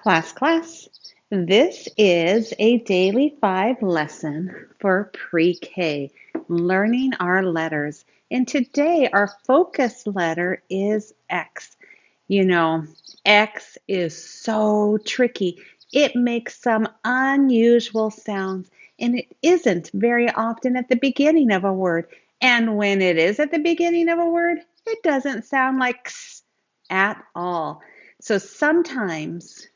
Class, this is a daily 5 lesson for pre-K, learning our letters. And today our focus letter is X. You know, X is so tricky. It makes some unusual sounds, and it isn't very often at the beginning of a word. And when it is at the beginning of a word, it doesn't sound like X at all. So sometimes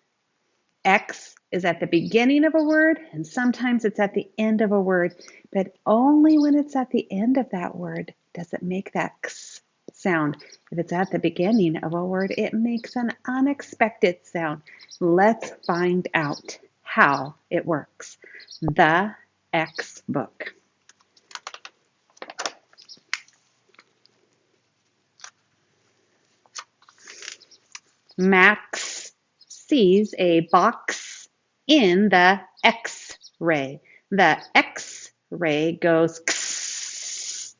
X is at the beginning of a word, and sometimes it's at the end of a word, but only when it's at the end of that word does it make that X sound. If it's at the beginning of a word, it makes an unexpected sound. Let's find out how it works. The X book. Max sees a box in the X-ray. The X-ray goes X.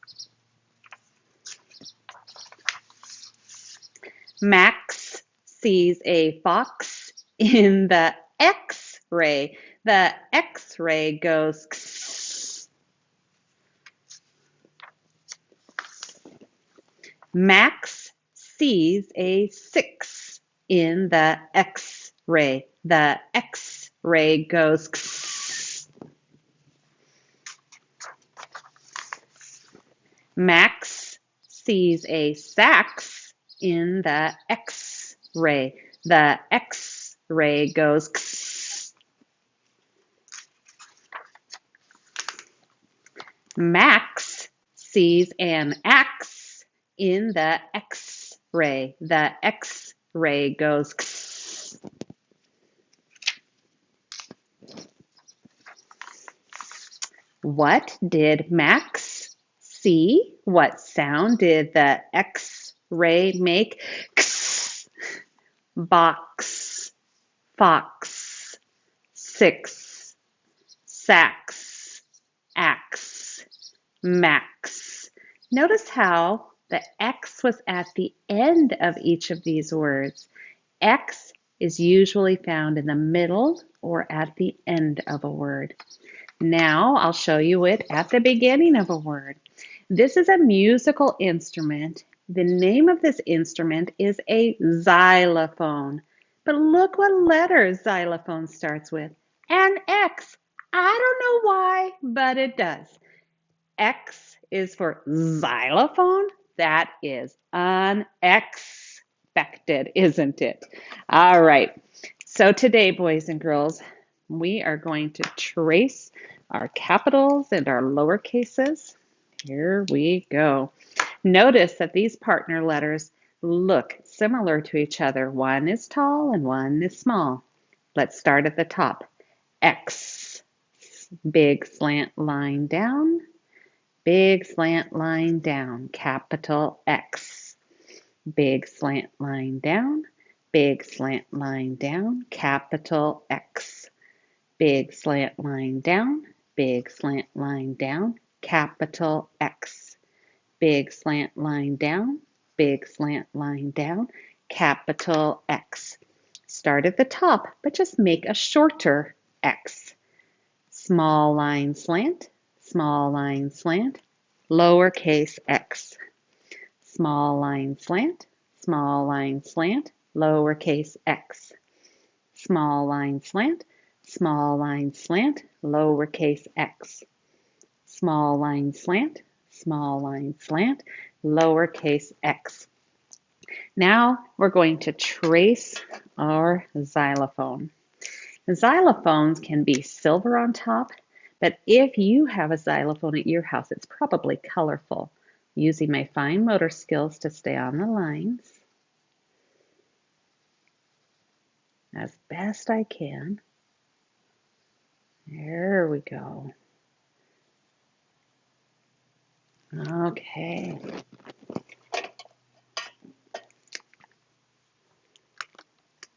Max sees a fox in the X-ray. The X-ray goes X. Max sees a 6 in the X-ray. The X-ray goes X. Max sees a sax in the X-ray. The X-ray goes X. Max sees an axe in the X-ray. The X-ray goes X. What did Max see? What sound did the X-ray make? X. Box, fox, 6, sax, axe, max. Notice how the X was at the end of each of these words. X is usually found in the middle or at the end of a word. Now I'll show you it at the beginning of a word. This is a musical instrument. The name of this instrument is a xylophone. But look what letter xylophone starts with. An X. I don't know why, but it does. X is for xylophone. That is unexpected, isn't it? All right. So today, boys and girls, we are going to trace our capitals and our lower cases. Here we go. Notice that these partner letters look similar to each other. One is tall and one is small. Let's start at the top. X. Big slant line down. Big slant line down. Capital X. Big slant line down. Big slant line down. Capital X. Big slant line down. Big slant line down. Capital X. Big slant line down. Big slant line down. Capital X. Start at the top, but just make a shorter X. Small line slant. Small line slant. Lowercase x. Small line slant. Small line slant. Lowercase x. Small line slant. Small line slant. Lowercase x. Small line slant. Small line slant. Lowercase x. Now we're going to trace our xylophone. Xylophones can be silver on top, but if you have a xylophone at your house, it's probably colorful. Using my fine motor skills to stay on the lines as best I can. There we go. Okay.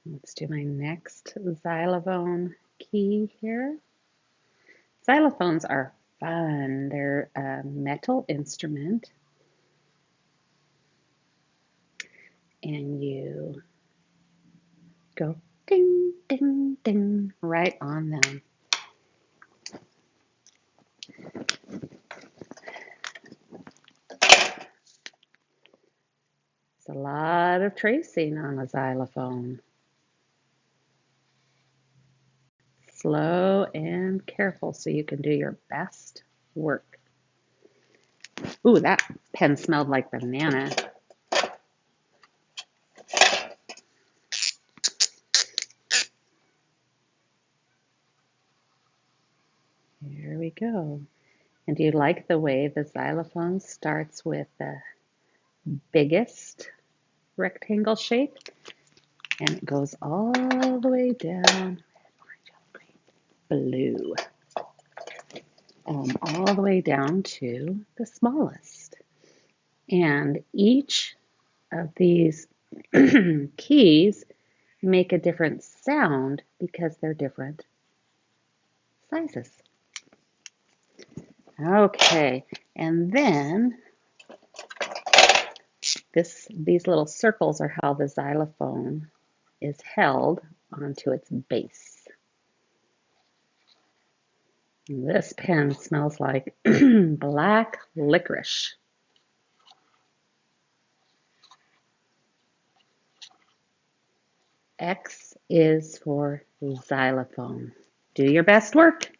Let's do my next xylophone key here. Xylophones are fun. They're a metal instrument. And you go Ding, ding, ding, right on them. It's a lot of tracing on a xylophone. Slow and careful so you can do your best work. Ooh, that pen smelled like banana. Here we go. And do you like the way the xylophone starts with the biggest rectangle shape and it goes all the way down, blue, all the way down to the smallest. And each of these keys make a different sound because they're different sizes. Okay, and then these little circles are how the xylophone is held onto its base. This pen smells like black licorice. X is for xylophone. Do your best work.